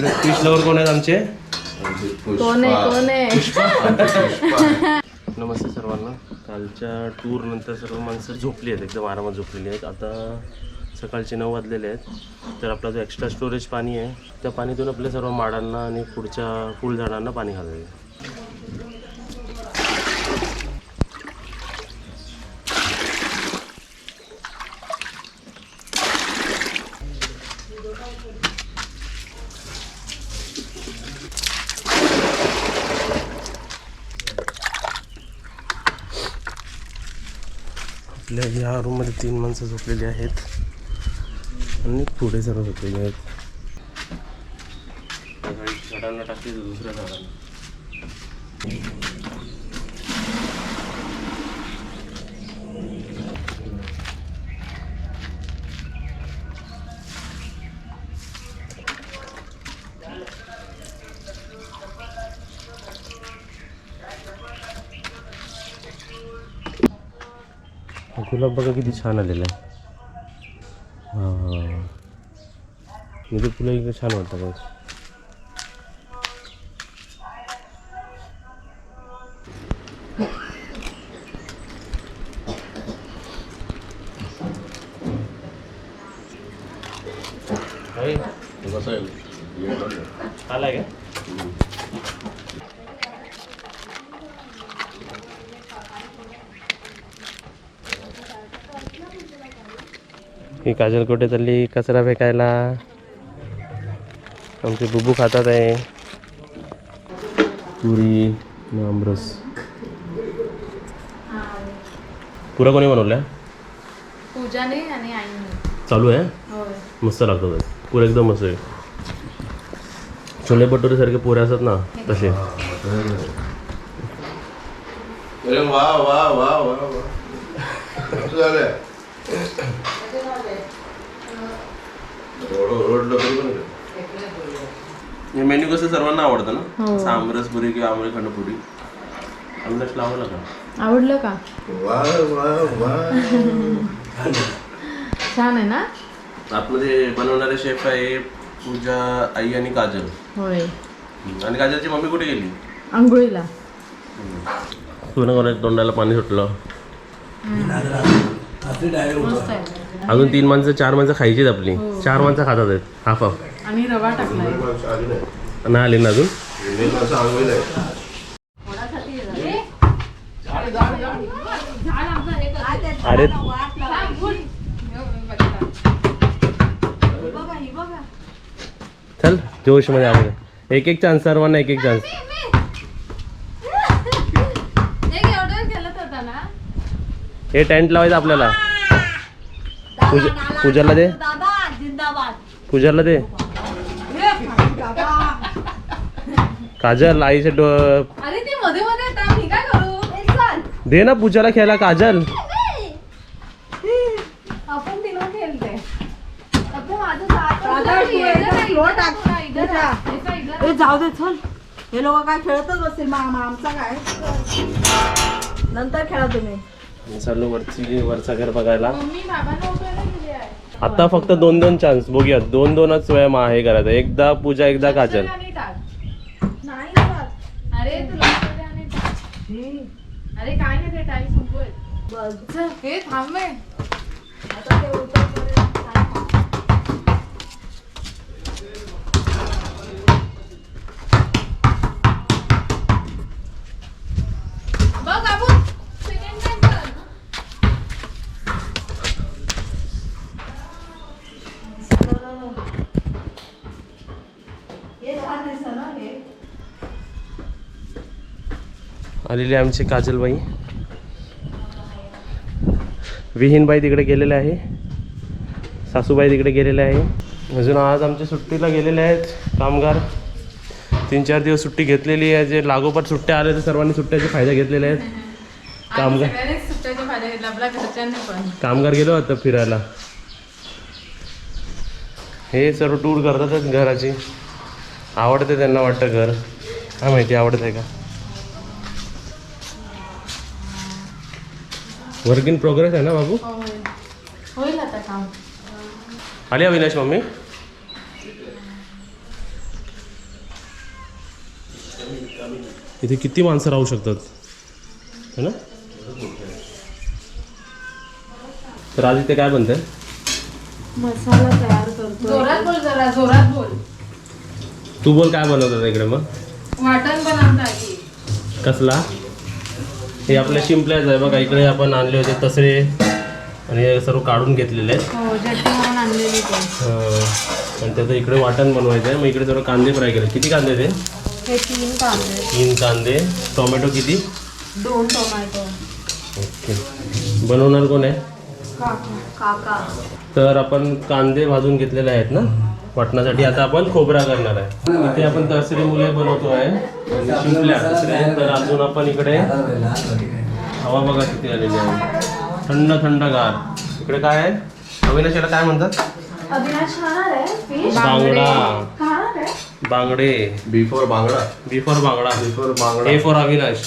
Fish lover कोण आहेत आमचे? कोण आहे नमस्ते सर्वांना. कालच्या टूर नंतर सर्व माणसं झोपली आहेत, एकदम आरामात झोपलेली आहेत. आता सकाळचे 9 वाजलेले आहेत. तर आपला जो एक्स्ट्रा स्टोरेज पाणी आहे त्या पाणीतून आपल्या सर्व माडांना आणि पुढच्या फुलझाडांना पाणी घालायचं. आपल्या या रूममध्ये 3 माणसं झोपलेली आहेत आणि पुढे सर्व झोपलेली आहेत. झाडांना टाकली तर दुसऱ्या झाडांना. गुलाब बघा किती छान आलेलं आहे. हां, म्हणजे फुलं इकडे छान वाटतं बघ. आलाय का? ही काजल कुठे चालली कचरा फेकायला? आमचे बुबू खातात आहे पुरी आमरस. पुरा कोणी बनवल्या? पूजाने आणि आईने. चालू आहे. होय, मस्त लागतात पुरा, एकदम मस्त आहे. छोले भटुरे सारखे पुरे असतात ना तसे. वा वा वा वा झालं. हे मेन्यू कसं सर्वांना आवडतं ना. आमरस पुरी किंवा आंबळे खंडपुरी. आमरसला आवडलं का? आवडलं का? वा वा वा छान आहे ना. आतमध्ये बनवणारे शेफ आहे पूजा, आई आणि काजल. होय. आणि काजलची मम्मी कुठे गेली? आंघोळीला. कोणा तोंडाला पाणी सुटलं. मस्त आहे. अजून 3 माणसं 4 माणसं खायचीत आपली. 4 माणसं खातात आहेत हाफ हाफ. आणि रवा टाकलाय. नाही आली ना अजून. अरे चल जोश मध्ये आले. एक एक चान्स सर्वांना, एक एक चान्स. हे टेंट लावायचं आपल्याला. पूजाला दे, पूजाला दे. काजल आईचे अरे ते मध्ये मध्ये येतात, मी काय करू? दे ना पूजाला खेळायला. काजल आपण तिला खेळते. जाऊ दे चल. हे लोक काय खेळतच बसतील. मामा आमचा काय नंतर खेळा तुम्ही. चाललो वरचा घर बघायला. मम्मी बाबांना उठवायला गेली आहे. आता फक्त 2-2 चान्स बघूया. 2-2च वेळ हे करायचं. एकदा पूजा, एकदा काजल. नाही अरे तुला अरे काय नाही ते टाईम संपवत. हे थांब आहे. आता ते उलटं बघ बाबू सेकंड टाइम कर. हे लहान दिसतं ना हे. आलेली आमची काजलबाई. विहीनबाई तिकडे गेलेले आहे, सासूबाई तिकडे गेलेले आहे. अजून आज आमच्या सुट्टीला गेलेले आहेत कामगार. 3-4 दिवस सुट्टी घेतलेली आहे. जे लागोपाठ सुट्ट्या आल्या तर सर्वांनी सुट्ट्याचे फायदे घेतलेले आहेत. कामगार सुट्ट्याचे फायदे घेतले आपल्या घरच्यांनी पण. कामगार गेलो होतं फिरायला. हे सर्व टूर करतातच घराची. आवडते त्यांना वाटतं घर. काय माहिती आवडत आहे का. वर्क इन प्रोग्रेस आहे ना बाबू. होईल आता काम. आली अविनाश मम्मी. इथे किती माणसं राहू शकतात है ना. तर आज इथे काय बनतंय? मसाला तयार करतो. जोरात बोल जरा, जोरात बोल. तू बोल काय बनवतात इकडे मग? वाटण बनवताय की. कसला? हे आपल्या शिंपल्याच आहे बघा. इकडे आपण आणले होते तसरे आणि हे सर्व काढून घेतलेले आहेत. हो, चटणी म्हणून आणलेली ते. आणि त्याचं इकडे वाटण बनवायचं आहे. मग इकडे जरा कांदे फ्राय केले. किती कांदे ते? हे 3 कांदे. 3 कांदे. टोमॅटो किती? 2 टोमॅटो. ओके. बनवणार कोण आहे? काका. तर आपण कांदे भाजून घेतलेले आहेत ना वाटण्यासाठी. आता आपण खोबरा करणार आहे. इथे आपण तसरे मुले बनवतो आहे आणि शिंपल्या तसरे. तर अजून आपण इकडे हवा बघा किती आलेली आहे. थंड थंडगार. इकडे काय आहे अविनाश, याला काय म्हणतात? अविनाश खाणार आहे फिश. बांगडा. खाणार आहे. बांगडे. बी फॉर बांगडा. बिफोर बांगडा. बिफोर बांगडा. A for Avinash.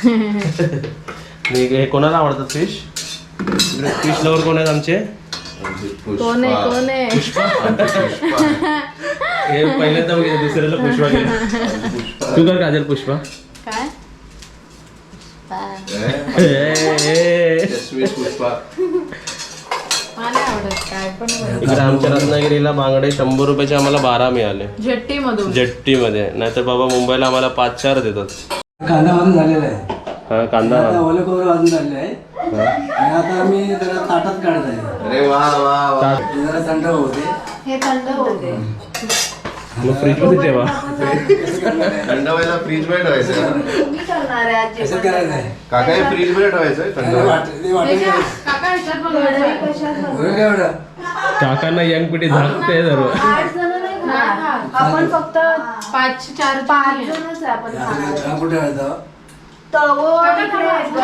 आणि हे कोणाला आवडतात फिश? फिश लवर कोण आहेत आमचे? कोण आहे, कोण आहे? हे पहिल्यांदा बघितलं, दुसऱ्याला पुष्पा केलं. तू कर काजल पुष्पा. काय? पुष्पा. मला आवडत काय पण आवडत. इकडे आमच्या रत्नागिरीला बांगडे 100 रुपयाचे आम्हाला 12 मिळाले जेट्टी मधून. जेट्टीमध्ये. नाहीतर बाबा मुंबईला आम्हाला 5-4 देतात. कांदा भाजून झालेला आहे. हा कांदा. आता ओले खोबरं भाजून झालेलं आहे आणि आता आम्ही त्याला ताटात काढत आहे. अरे वा वा वा. ते जरा थंड होते. हे थंड होते. मग फ्रीजमध्ये ठेवा. थंड व्हायला फ्रीज मध्ये ठेवायचं. तुम्ही करणार आहे आज कसं जेवण. करायचं आहे? काका हे फ्रीज मध्ये ठेवायचं थंड ते व्हायला. वाटेल काका ह्याच्यात बनवायचं. होईल काय एवढं? काकांना यंग पिढी झाकते सर्व. 8 जण नाही खाणार. आपण फक्त 5-4 जणच आहे आपण खाणार. हा, कुठे ठेवायचं? तवं इकडे आहे बघ.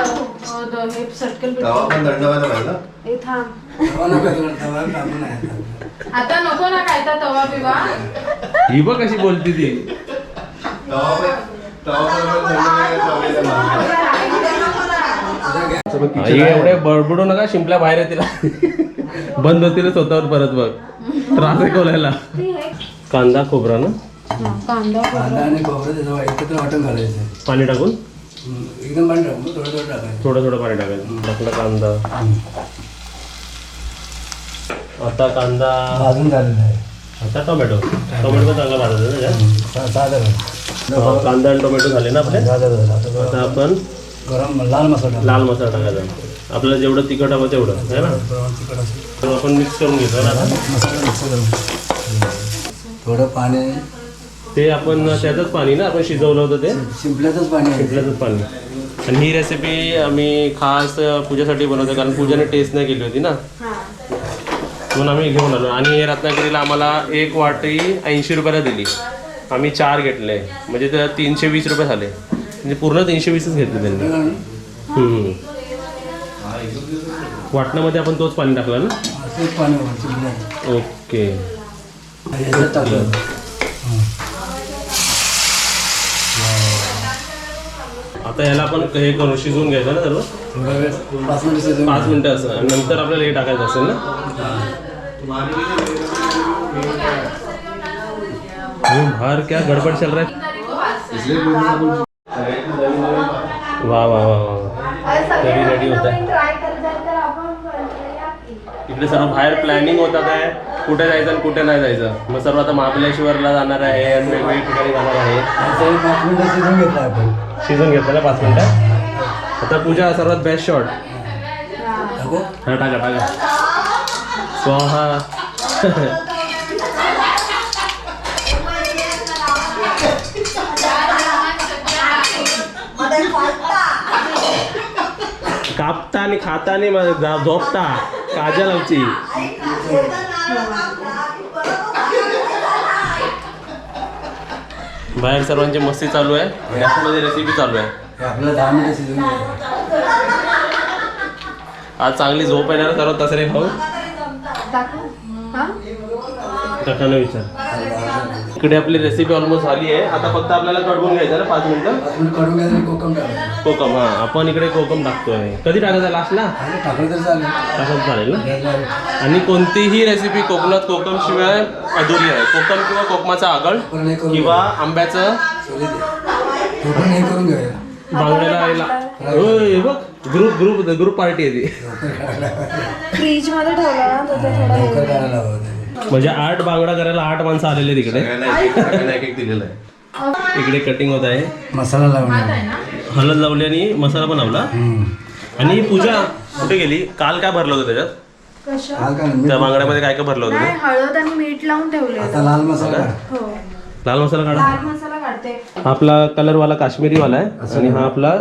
हे सटकल तवा पण थंड व्हायला पाहिजे. हे थांब. तवा नको तुला, तवा टाकून आहे. आता नको ना काय तवा बिवा. ही बघ कशी बोलती ती. तवा पण थंड व्हायला. आई एवढे बडबडू नका. शिंपल्या बाहेर येतील. बंद होतील स्वतःवर परत बघ. त्रास आहे कोल्याला. कांदा खोबरा ना. कांदा कांदा आणि खोबरं त्याचं एकत्र वाटण घालायचं. पाणी टाकून एकदम पाणी टाकून थोडं थोडं टाकायचं. थोडं थोडं पाणी टाकायचं. टाकला कांदा. आता कांदा. भाजून झालेलं आहे. आता टोमॅटो. टोमॅटो चांगला भाजायचा ना त्यात? साधारण कांदा आणि टोमॅटो झाले ना आपले. झालं. आता आपण गरम लाल मसाला लाल मसाला टाकायचा. आपल्याला जेवढं तिखट हवं तेवढं आहे ना. तिखट असेल तर आपण मिक्स करून घेतो ना आता. मसाला मिक्स करून थोडं पाणी. ते आपण त्याचंच पाणी ना आपण शिजवलं होतं ते शिंपल्याचंच पाणी आहे. शिजल्याचंच पाणी. आणि ही रेसिपी आम्ही खास पूजासाठी बनवतो कारण पूजाने टेस्ट नाही केली होती ना म्हणून आम्ही घेऊन आलो. आणि हे रत्नागिरीला आम्हाला 1 वाटी 80 रुपयाला दिली. आम्ही 4 घेतले म्हणजे ते 320 रुपये झाले. म्हणजे पूर्ण 320च घेतले त्यांनी. वाटणामध्ये आपण तोच पाणी टाकला ना. असंच पाणी शिंपल्याचं. ओके. याच्यात टाकलं. आता याला आपण हे करून शिजवून घ्यायचं ना सर्व. 5 मिनिटं शिजवून 5 मिनिटं असं. आणि नंतर आपल्याला हे टाकायचं असेल ना. बाहर क्या गडबड चल रहा है. वा वा वा वा. तरी रेडी होत आहे. ट्राय करत तर आपण इकडे सर्व बाहेर प्लॅनिंग होतात आहे कुठे जायचं आणि कुठे नाही जायचं. मग सर्व आता महाबळेश्वरला जाणार आहे आणि वेगवेगळ्या ठिकाणी जाणार आहे. 5 मिनिटं शिजवून घेतलं आपण. शिजून घेतलं ना 5 मिनिटं. आता पूजा सर्वात बेस्ट शॉट. टाकू? हा टाका टाका. स्वाहा. कापता आणि खाता आणि झोपता काजल आमची. बाहेर सर्वांची मस्ती चालू आहे आणि आतमध्ये रेसिपी चालू आहे. हे आपल्याला 10 मिनिटं शिजवून घ्यायचं. आज चांगली झोप येणार सर्व तसरे भाऊ. काकांना विचार. इकडे आपली रेसिपी ऑलमोस्ट झाली आहे. आता फक्त आपल्याला कडवून घ्यायचं ना 5 मिनिटं. 5 मिनिट कडून घ्यायचं आणि कोकम टाकायचं. कोकम. हा आपण इकडे कोकम टाकतोय. कधी टाकायचा लास्टला? टाकलं तर चालेल. टाकत चालेल ना. आणि कोणतीही रेसिपी कोकणात कोकम शिवाय अधुरी आहे. कोकम किंवा कोकमाचा आगळ किंवा आंब्याचं तो पण हे करून घेऊया. बांगड्याला ओय, बघ ग्रुप पार्टी आहे ती. फ्रीज मध्ये ठेवला ना तर ते थोडं लवकर काढायला हवं ते. म्हणजे 8 बांगडा करायला 8 माणसं आलेले तिकडे. सगळ्यांना एक दिलेलं आहे. इकडे कटिंग होत आहे, मसाला लावणार. हळद लावली आणि मसाला पण लावला. आणि पूजा कुठे गेली? काल काय भरलं होतं त्याच्यात? कशा काल काय नाही, त्या बांगड्यामध्ये काय काय भरलं होतं नाही ते? हळद आणि मीठ लावून ठेवले आता लाल मसाला काढ. हो लाल मसाला काढा. लाल मसाला काढते. आपला कलरवाला काश्मीरीवाला आहे आणि हा आपला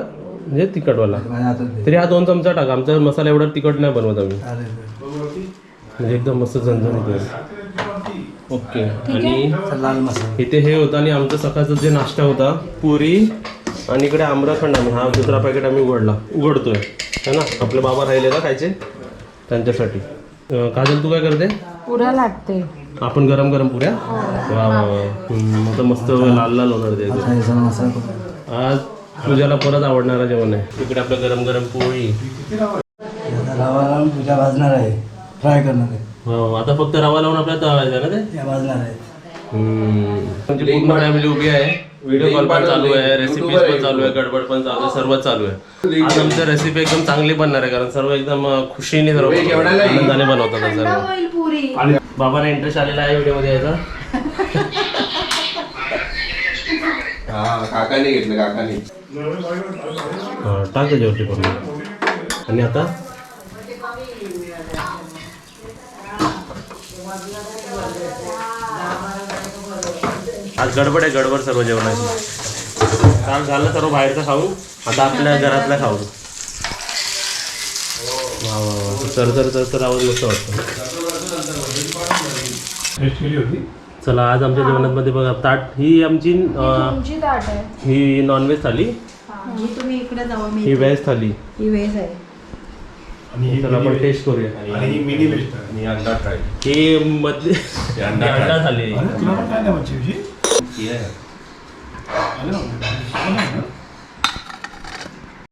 म्हणजे तिखटवाला. माझ्या हातात दे. तरी हा 2 चमचा टाका. आमचा मसाला एवढा तिखट नाही बनवत आम्ही, अरे रे. म्हणजे एकदम मस्त झणझणीत आहे. ओके. आणि तर लाल मसाला. इथे हे होतं आणि आमचा सकाळचा जे नाश्ता होता पुरी आणि इकडे आम्रखंड. आम्ही हा दुसरा पॅकेट आम्ही उघडतोय है ना. आपले बाबा राहिले का खायचे त्यांच्यासाठी. काजल तू काय करते? पुऱ्या लागते. आपण गरम गरम पुऱ्या. वा वा वा. मग तर मस्त लाल लाल होणार ते. आता याचा मसाला करू. आज तुझ्याला परत आवडणारा जेवण आहे. इकडे आपलं गरम गरम पोळी. आता रवा लावून पूजा भाजणार आहे, फ्राय करणार आहे. हो, आता फक्त रवा लावून आपल्याला तळायचं ना ते. त्या भाजणार आहे. म्हणजे पूर्ण फॅमिली उभी आहे. व्हिडिओ कॉल पण चालू आहे, रेसिपीज पण चालू आहे, गडबड पण चालू आहे, सर्वच चालू आहे. आज आमची रेसिपी एकदम चांगली बनणार आहे कारण सर्व एकदम खुशीने सर्व आनंदाने बनवतात आज सर्व. होईल पुरी. बाबांना इंटरेस्ट आलेला आहे व्हिडिओ मध्ये यायचा. हा काकाने घेतलं काकाने. टाक जेवढी पूर्ण. आणि आता आज गडबड आहे, गडबड सर्व जेवणाची. काल झालं सर्व बाहेरचं खाऊन, आता आपल्या घरातलं खाऊन. वा वा वा. तर आवाज मस्त वाटतं. चला आज आमच्या जेवणामध्ये बघा ताट. ही आमची तुमची ताट आहे. ही नॉनव्हेज थाली, ही तुम्ही इकडे जावा. मी ही व्हेज थाली. ही वेज आहे. चला आपण टेस्ट करूया. आणि अंडा फ्राय. ही मधली अंडा थाली. ही आहे.